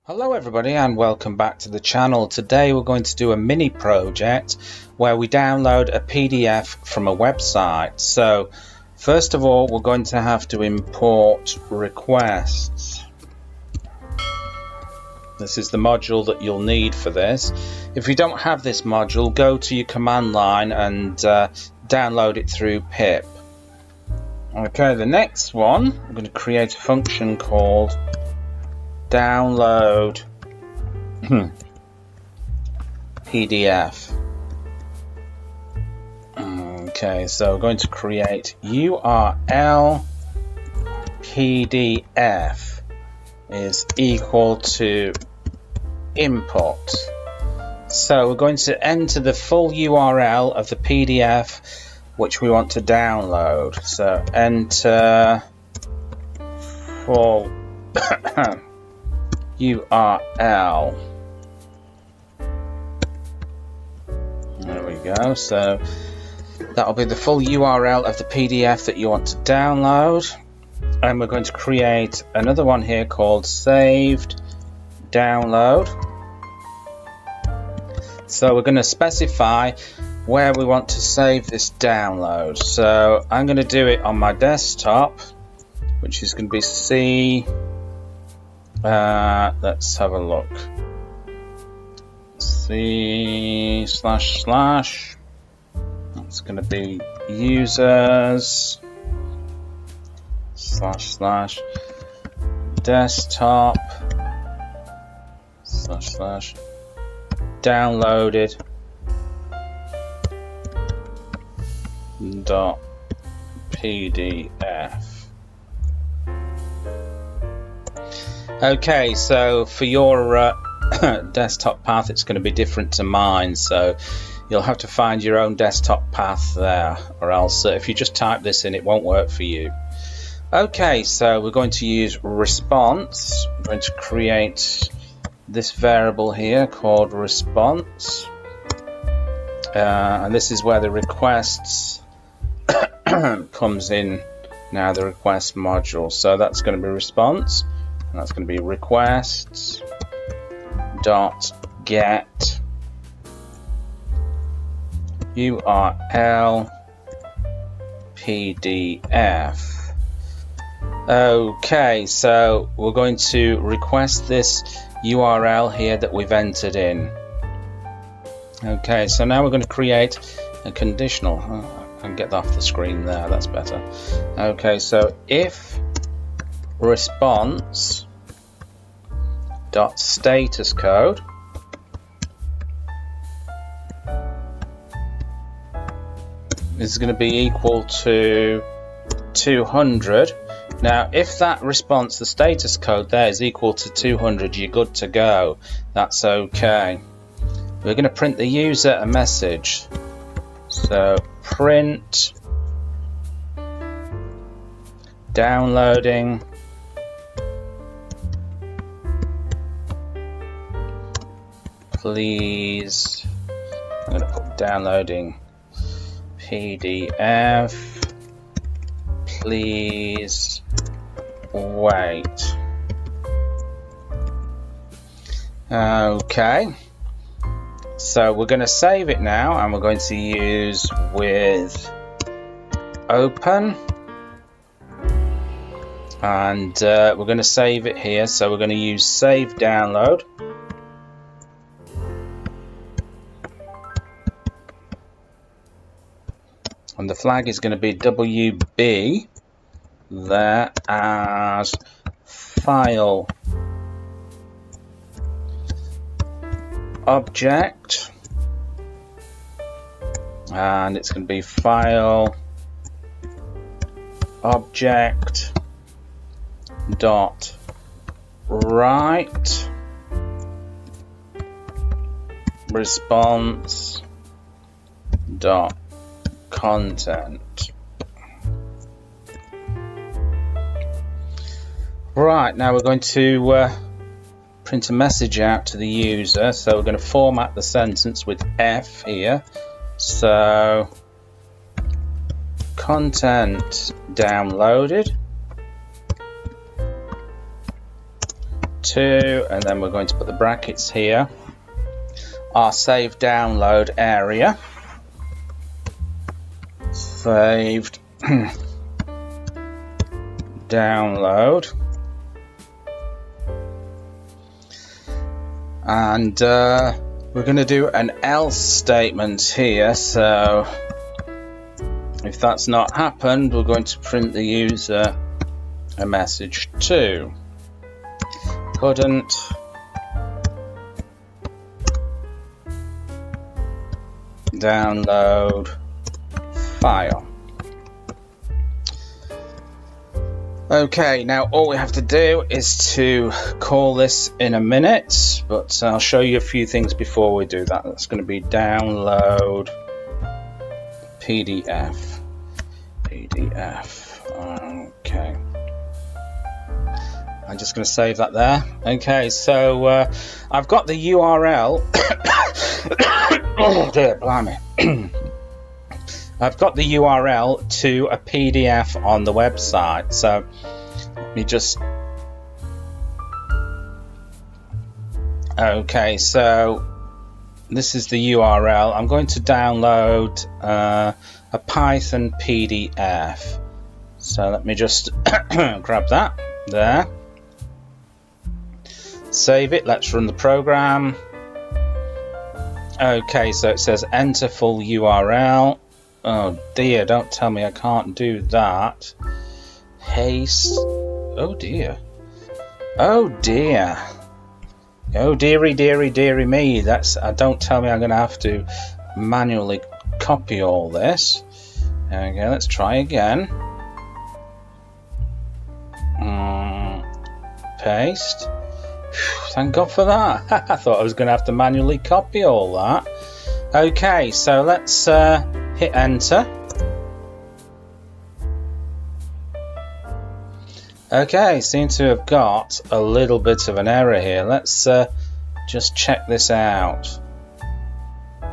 Hello everybody and welcome back to the channel. Today we're going to do a mini project where we download a PDF from a website. So first of all we're going to have to import requests. This is the module that you'll need for this. If you don't have this module, go to your command line and download it through pip. Okay, the next one, I'm going to create a function called download PDF. Okay, so we're going to create URL PDF is equal to input. So we're going to enter the full URL of the PDF which we want to download. So enter full URL. There we go. So that'll be the full URL of the PDF that you want to download, and we're going to create another one here called saved download. So we're going to specify where we want to save this download. So I'm going to do it on my desktop, which is going to be C. Let's have a look. C// it's going to be users / desktop / downloaded .pdf. Okay, so for your desktop path it's going to be different to mine, so you'll have to find your own desktop path there, or else if you just type this in it won't work for you. Okay, so we're going to use response. I'm going to create this variable here called response, and this is where the requests comes in now, the request module. So that's going to be response, and that's going to be requests dot get URL PDF. Okay, so we're going to request this URL here that we've entered in. Okay, so now we're going to create a conditional. I can get that off the screen there, that's better. Okay, so if response dot status code is going to be equal to 200. Now if that response, the status code there, is equal to 200, you're good to go. That's okay. We're going to print the user a message. So print downloading please. I'm going to put downloading PDF. Please wait. Okay. So we're going to save it now, and we're going to use with open, and we're going to save it here. So we're going to use save download. And the flag is going to be WB there as file object, and it's going to be file object dot write response dot content. Right, now we're going to print a message out to the user. So we're going to format the sentence with F here. So content downloaded 2, and then we're going to put the brackets here. Our save download area. Saved download. And we're going to do an else statement here, so if that's not happened, we're going to print the user a message too. Couldn't download file. Okay, now all we have to do is to call this in a minute, but I'll show you a few things before we do that. That's going to be download PDF. Okay. I'm just going to save that there. Okay, so I've got the URL. Oh dear, blimey. I've got the URL to a PDF on the website. So let me just... Okay, so this is the URL. I'm going to download a Python PDF. So let me just grab that there. Save it. Let's run the program. Okay, so it says enter full URL. Oh dear, don't tell me I can't do that. Paste. Oh dear. Oh dear. Oh dearie, dearie, dearie me. Don't tell me I'm going to have to manually copy all this. Okay, let's try again. Paste. Thank God for that. I thought I was going to have to manually copy all that. Okay, so let's hit enter. Okay, seem to have got a little bit of an error here. Let's just check this out.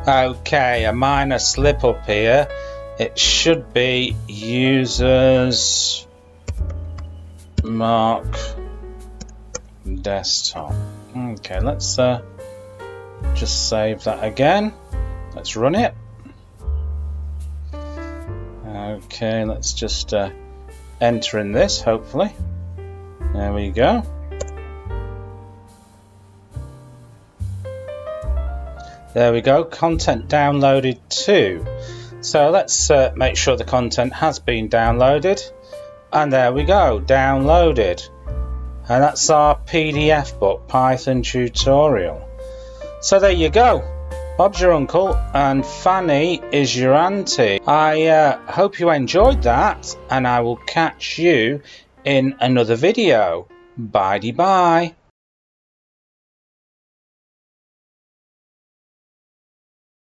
Okay, a minor slip up here. It should be users mark desktop. Okay, let's just save that again. Let's run it. Okay, let's just enter in this, hopefully. There we go. There we go, content downloaded too. So let's make sure the content has been downloaded. And there we go, downloaded. And that's our PDF book, Python tutorial. So there you go. Bob's your uncle and Fanny is your auntie. I hope you enjoyed that, and I will catch you in another video. Bye-de-bye.